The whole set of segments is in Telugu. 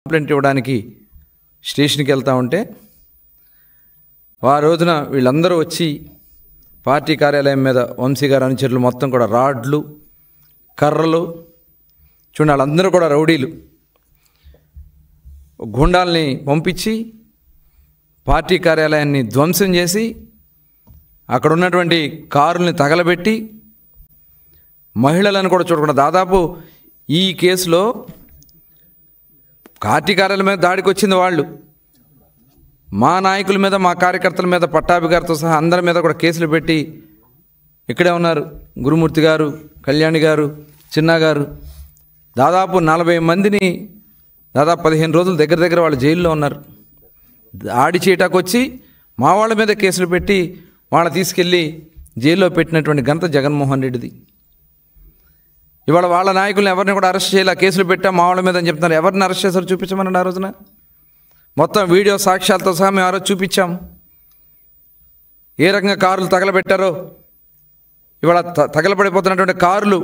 కంప్లైంట్ ఇవ్వడానికి స్టేషన్కి వెళ్తూ ఉంటే ఆ రోజున వీళ్ళందరూ వచ్చి పార్టీ కార్యాలయం మీద వంశీ గారి అనుచరులు మొత్తం కూడా రాడ్లు కర్రలు చూడండి, వాళ్ళందరూ కూడా రౌడీలు గుండాల్ని పంపించి పార్టీ కార్యాలయాన్ని ధ్వంసం చేసి అక్కడ ఉన్నటువంటి కారుల్ని తగలబెట్టి మహిళలను కూడా చూడకుండా దాదాపు ఈ కేసులో పార్టీ కార్యాలయం మీద దాడికి వచ్చింది వాళ్ళు. మా నాయకుల మీద మా కార్యకర్తల మీద పట్టాభి గారితో సహా అందరి మీద కూడా కేసులు పెట్టి ఇక్కడే ఉన్నారు. గురుమూర్తి గారు, కళ్యాణి గారు, చిన్నా గారు, దాదాపు 40 మందిని దాదాపు 15 రోజులు దగ్గర వాళ్ళు జైల్లో ఉన్నారు. దాడి చేయటానికి వచ్చి మా వాళ్ళ మీద కేసులు పెట్టి వాళ్ళని తీసుకెళ్ళి జైల్లో పెట్టినటువంటి ఘనత జగన్మోహన్ రెడ్డిది. ఇవాళ వాళ్ళ నాయకులను ఎవరిని కూడా అరెస్ట్ చేయాలి, కేసులు పెట్టాం మా వాళ్ళ మీద అని చెప్తున్నారు. ఎవరిని అరెస్ట్ చేశారో చూపించమనండి. ఆ రోజున మొత్తం వీడియో సాక్ష్యాలతో సహా మేము ఆ రోజు చూపించాం. ఏ రకంగా కారులు తగలబెట్టారో, ఇవాళ తగలబడిపోతున్నటువంటి కారులు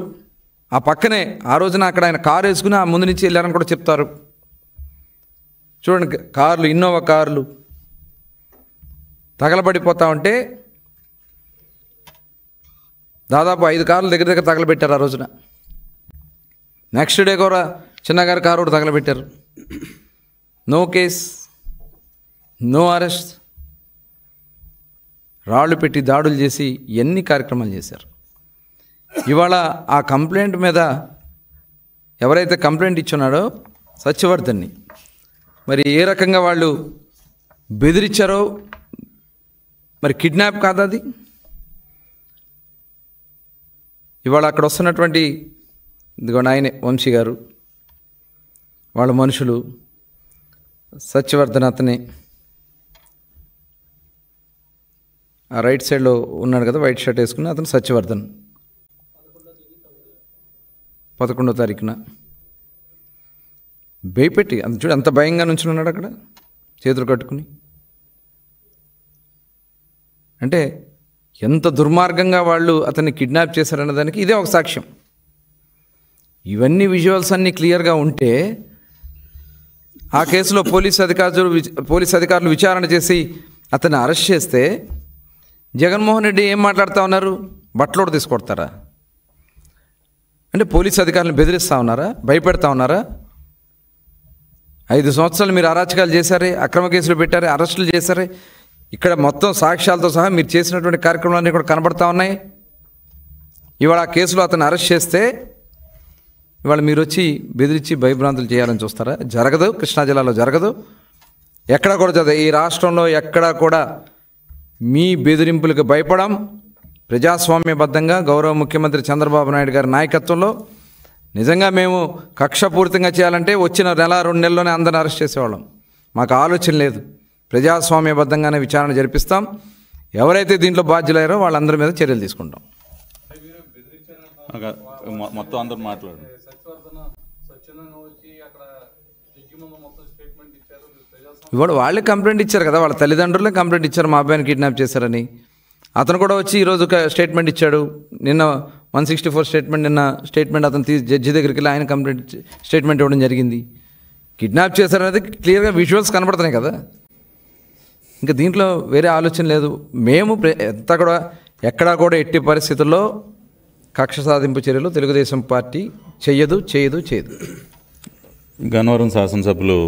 ఆ పక్కనే ఆ రోజున అక్కడ ఆయన కారు వేసుకుని ఆ ముందు నుంచి వెళ్ళారని కూడా చెప్తారు. చూడండి, కార్లు, ఇన్నోవా కార్లు తగలబడిపోతూ ఉంటే దాదాపు 5 కార్లు దగ్గర తగలబెట్టారు ఆ రోజున. నెక్స్ట్ డే కూడా చిన్నగారి కారు కూడా తగలబెట్టారు. నో కేస్, నో అరెస్ట్, రాళ్ళు పెట్టి దాడులు చేసి ఎన్ని కార్యక్రమాలు చేశారు. ఇవాళ ఆ కంప్లైంట్ మీద ఎవరైతే కంప్లైంట్ ఇచ్చున్నాడో సత్యవర్ధన్ని మరి ఏ రకంగా వాళ్ళు బెదిరించారో, మరి కిడ్నాప్ కాదా అది? ఇవాళ అక్కడ వస్తున్నటువంటి ఇదిగోండి ఆయనే వంశీ గారు, వాళ్ళ మనుషులు, సత్యవర్ధన్ అతనే ఆ రైట్ సైడ్లో ఉన్నాడు కదా, వైట్ షర్ట్ వేసుకుని అతను సత్యవర్ధన్. 11వ తారీఖున భయపెట్టి అంత చూడు, అంత భయంగా నుంచి ఉన్నాడు అక్కడ చేతులు కట్టుకుని. అంటే ఎంత దుర్మార్గంగా వాళ్ళు అతన్ని కిడ్నాప్ చేశారన్న దానికి ఇదే ఒక సాక్ష్యం. ఇవన్నీ విజువల్స్ అన్నీ క్లియర్గా ఉంటే ఆ కేసులో పోలీస్ అధికారులు విచారణ చేసి అతన్ని అరెస్ట్ చేస్తే జగన్మోహన్ రెడ్డి ఏం మాట్లాడుతూ ఉన్నారు? బట్టలోడు తీసుకొడతారా? అంటే పోలీస్ అధికారులను బెదిరిస్తూ ఉన్నారా? భయపెడతా ఉన్నారా? 5 సంవత్సరాలు మీరు అరాచకాలు చేశారే, అక్రమ కేసులు పెట్టారే, అరెస్టులు చేశారే. ఇక్కడ మొత్తం సాక్ష్యాలతో సహా మీరు చేసినటువంటి కార్యక్రమాలన్నీ కూడా కనబడతా ఉన్నాయి. ఇవాళ ఆ కేసులో అతను అరెస్ట్ చేస్తే ఇవాళ మీరు వచ్చి బెదిరించి భయభ్రాంతులు చేయాలని చూస్తారా? జరగదు. కృష్ణా జిల్లాలో జరగదు, ఎక్కడ కూడా జరగదు. ఈ రాష్ట్రంలో ఎక్కడా కూడా మీ బెదిరింపులకు భయపడం. ప్రజాస్వామ్యబద్ధంగా గౌరవ ముఖ్యమంత్రి చంద్రబాబు నాయుడు గారి నాయకత్వంలో నిజంగా మేము కక్షపూరితంగా చేయాలంటే వచ్చిన 1-2 నెలల్లోనే అందరిని అరెస్ట్ చేసేవాళ్ళం. మాకు ఆలోచన లేదు. ప్రజాస్వామ్యబద్ధంగానే విచారణ జరిపిస్తాం. ఎవరైతే దీంట్లో బాధ్యులయ్యారో వాళ్ళందరి మీద చర్యలు తీసుకుంటాం. మొత్తం అందరూ మాట్లాడు. ఇవాళ వాళ్ళే కంప్లైంట్ ఇచ్చారు కదా, వాళ్ళ తల్లిదండ్రులే కంప్లైంట్ ఇచ్చారు మా అబ్బాయిని కిడ్నాప్ చేశారని. అతను కూడా వచ్చి ఈరోజు స్టేట్మెంట్ ఇచ్చాడు. నిన్న 164 స్టేట్మెంట్ అతను జడ్జి దగ్గరికి వెళ్ళి ఆయన స్టేట్మెంట్ ఇవ్వడం జరిగింది. కిడ్నాప్ చేశారనేది క్లియర్గా విజువల్స్ కనబడుతున్నాయి కదా. ఇంకా దీంట్లో వేరే ఆలోచన లేదు. మేము ఎక్కడా కూడా ఎట్టి పరిస్థితుల్లో కక్ష సాధింపు చర్యలు తెలుగుదేశం పార్టీ చెయ్యదు. గన్నవరం శాసనసభ్యులు